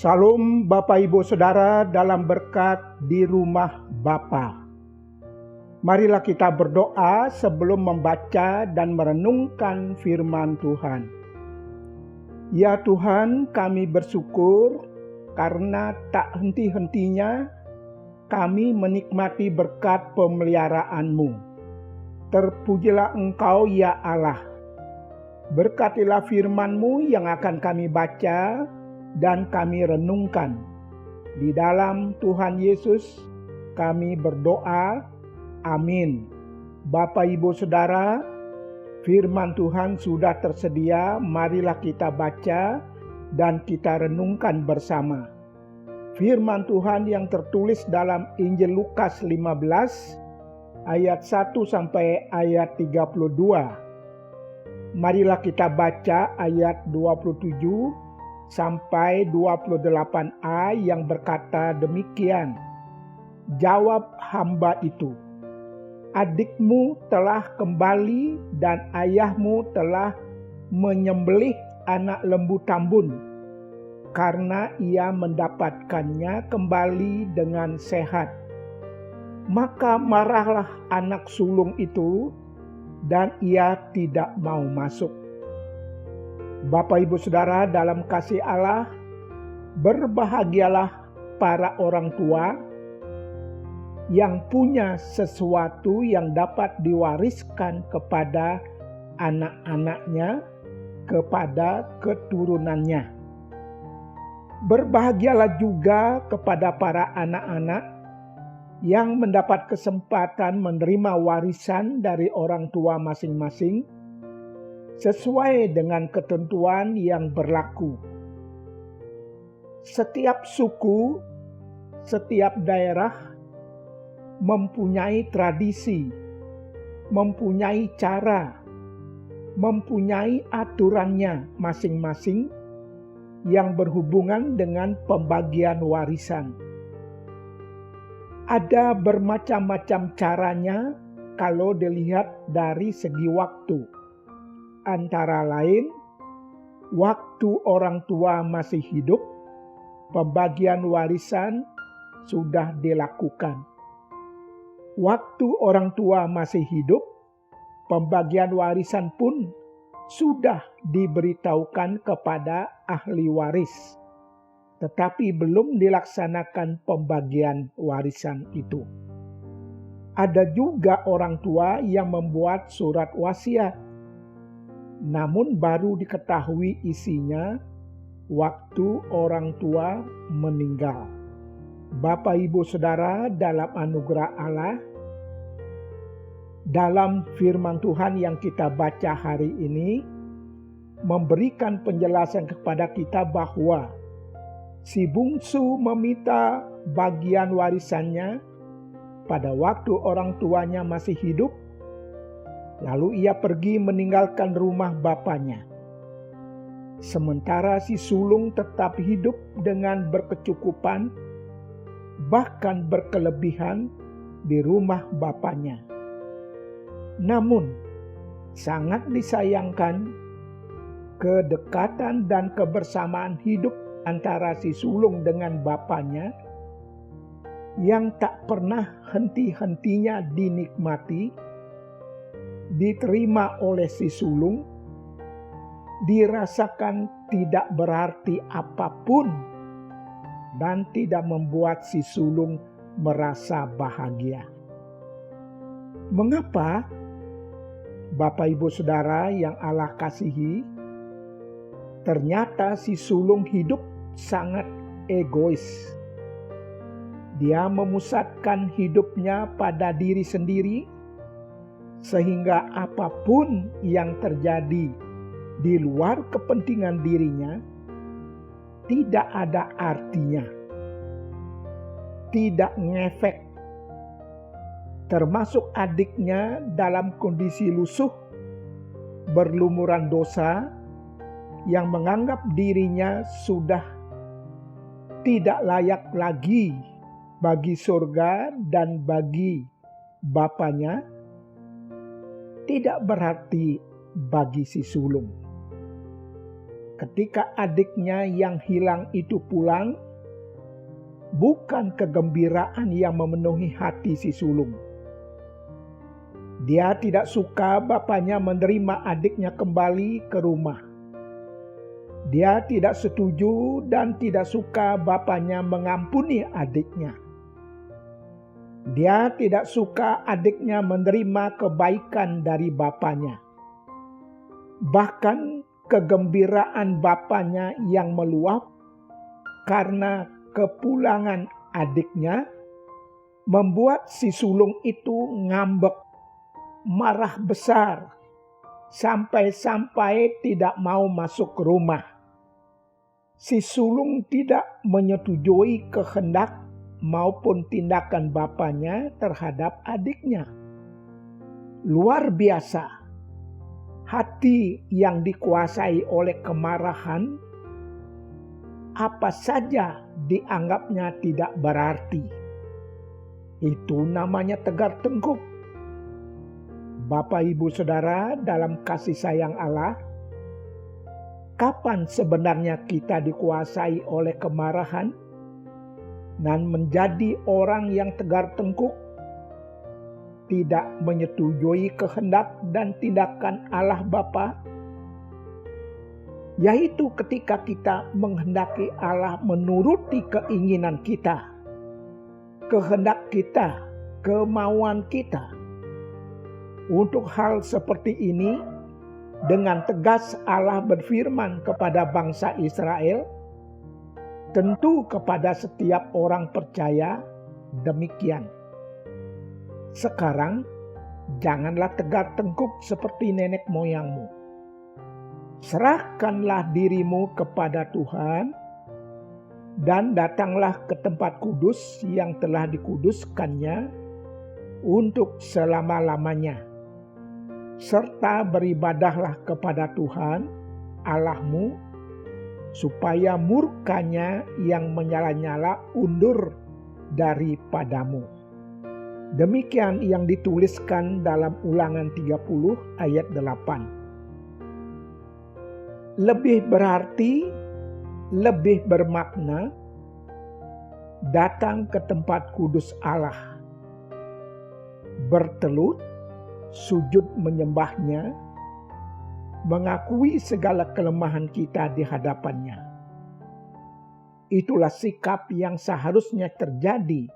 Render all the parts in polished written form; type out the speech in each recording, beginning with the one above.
Salam Bapak Ibu Saudara dalam berkat di rumah Bapa. Marilah kita berdoa sebelum membaca dan merenungkan firman Tuhan. Ya Tuhan, kami bersyukur karena tak henti-hentinya kami menikmati berkat pemeliharaan-Mu. Terpujilah Engkau ya Allah. Berkatilah firman-Mu yang akan kami baca dan kami renungkan. Di dalam Tuhan Yesus kami berdoa. Amin. Bapak Ibu Saudara, firman Tuhan sudah tersedia. Marilah kita baca dan kita renungkan bersama. Firman Tuhan yang tertulis dalam Injil Lukas 15 ayat 1 sampai ayat 32. Marilah kita baca ayat 27 sampai 28a yang berkata demikian. Jawab hamba itu, adikmu telah kembali dan ayahmu telah menyembelih anak lembu tambun, karena ia mendapatkannya kembali dengan sehat. Maka marahlah anak sulung itu dan ia tidak mau masuk. Bapak Ibu Saudara dalam kasih Allah, berbahagialah para orang tua yang punya sesuatu yang dapat diwariskan kepada anak-anaknya, kepada keturunannya. Berbahagialah juga kepada para anak-anak yang mendapat kesempatan menerima warisan dari orang tua masing-masing sesuai dengan ketentuan yang berlaku. Setiap suku, setiap daerah mempunyai tradisi, mempunyai cara, mempunyai aturannya masing-masing yang berhubungan dengan pembagian warisan. Ada bermacam-macam caranya kalau dilihat dari segi waktu. Antara lain, waktu orang tua masih hidup, pembagian warisan sudah dilakukan. Waktu orang tua masih hidup, pembagian warisan pun sudah diberitahukan kepada ahli waris. Tetapi belum dilaksanakan pembagian warisan itu. Ada juga orang tua yang membuat surat wasiat, namun baru diketahui isinya waktu orang tua meninggal. Bapak Ibu Saudara dalam anugerah Allah, dalam firman Tuhan yang kita baca hari ini, memberikan penjelasan kepada kita bahwa si bungsu meminta bagian warisannya pada waktu orang tuanya masih hidup. Lalu ia pergi meninggalkan rumah bapaknya. Sementara si sulung tetap hidup dengan berkecukupan, bahkan berkelebihan di rumah bapaknya. Namun, sangat disayangkan, kedekatan dan kebersamaan hidup antara si sulung dengan bapaknya yang tak pernah henti-hentinya dinikmati, diterima oleh si sulung, dirasakan tidak berarti apapun dan tidak membuat si sulung merasa bahagia. Mengapa? Bapak Ibu Saudara yang Allah kasihi, ternyata si sulung hidup sangat egois. Dia memusatkan hidupnya pada diri sendiri, sehingga apapun yang terjadi di luar kepentingan dirinya tidak ada artinya, tidak ngefek. Termasuk adiknya dalam kondisi lusuh, berlumuran dosa, yang menganggap dirinya sudah tidak layak lagi bagi surga dan bagi bapaknya, tidak berarti bagi si sulung. ketika adiknya yang hilang itu pulang, bukan kegembiraan yang memenuhi hati si sulung. Dia tidak suka bapaknya menerima adiknya kembali ke rumah. Dia tidak setuju dan tidak suka bapaknya mengampuni adiknya. Dia tidak suka adiknya menerima kebaikan dari bapaknya. Bahkan kegembiraan bapaknya yang meluap karena kepulangan adiknya membuat si sulung itu ngambek, marah besar, sampai-sampai tidak mau masuk ke rumah. Si sulung tidak menyetujui kehendak maupun tindakan bapaknya terhadap adiknya. Luar biasa, hati yang dikuasai oleh kemarahan, apa saja dianggapnya tidak berarti. Itu namanya tegar tengkuk. Bapak, Ibu, Saudara, dalam kasih sayang Allah, kapan sebenarnya kita dikuasai oleh kemarahan dan menjadi orang yang tegar tengkuk, tidak menyetujui kehendak dan tindakan Allah Bapa? Yaitu ketika kita menghendaki Allah menuruti keinginan kita, kehendak kita, kemauan kita. Untuk hal seperti ini, dengan tegas Allah berfirman kepada bangsa Israel, tentu kepada setiap orang percaya demikian. Sekarang, janganlah tegar tengkuk seperti nenek moyangmu. Serahkanlah dirimu kepada Tuhan dan datanglah ke tempat kudus yang telah dikuduskannya untuk selama-lamanya. Serta beribadahlah kepada Tuhan Allahmu, supaya murkanya yang menyala-nyala undur daripadamu. Demikian yang dituliskan dalam Ulangan 30 ayat 8. Lebih berarti, lebih bermakna, datang ke tempat kudus Allah, bertelut, sujud menyembahnya, mengakui segala kelemahan kita di hadapannya. Itulah sikap yang seharusnya terjadi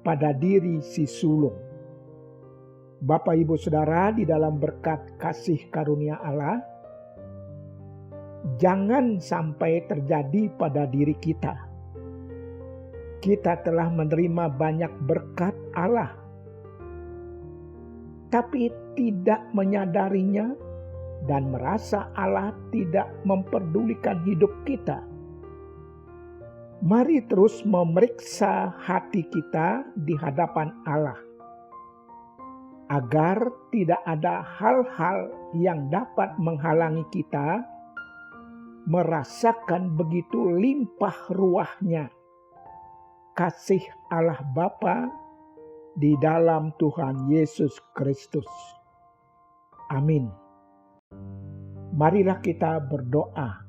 pada diri si sulung. Bapak, Ibu, Saudara, di dalam berkat kasih karunia Allah, jangan sampai terjadi pada diri kita. Kita telah menerima banyak berkat Allah, tapi tidak menyadarinya dan merasa Allah tidak memperdulikan hidup kita. Mari terus memeriksa hati kita di hadapan Allah, agar tidak ada hal-hal yang dapat menghalangi kita merasakan begitu limpah ruahnya kasih Allah Bapa di dalam Tuhan Yesus Kristus. Amin. Marilah kita berdoa.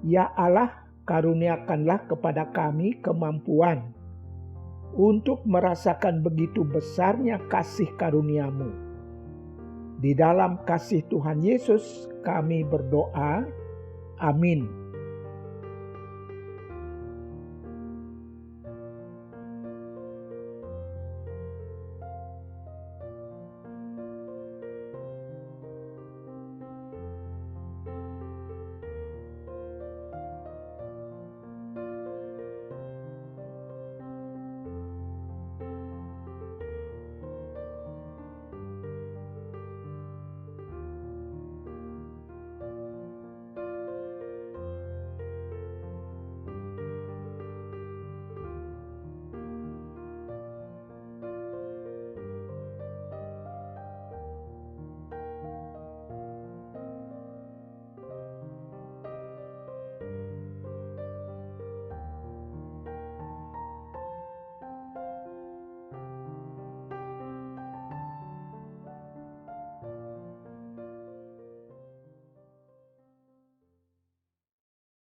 Ya Allah, karuniakanlah kepada kami kemampuan untuk merasakan begitu besarnya kasih karunia-Mu. Di dalam kasih Tuhan Yesus kami berdoa. Amin.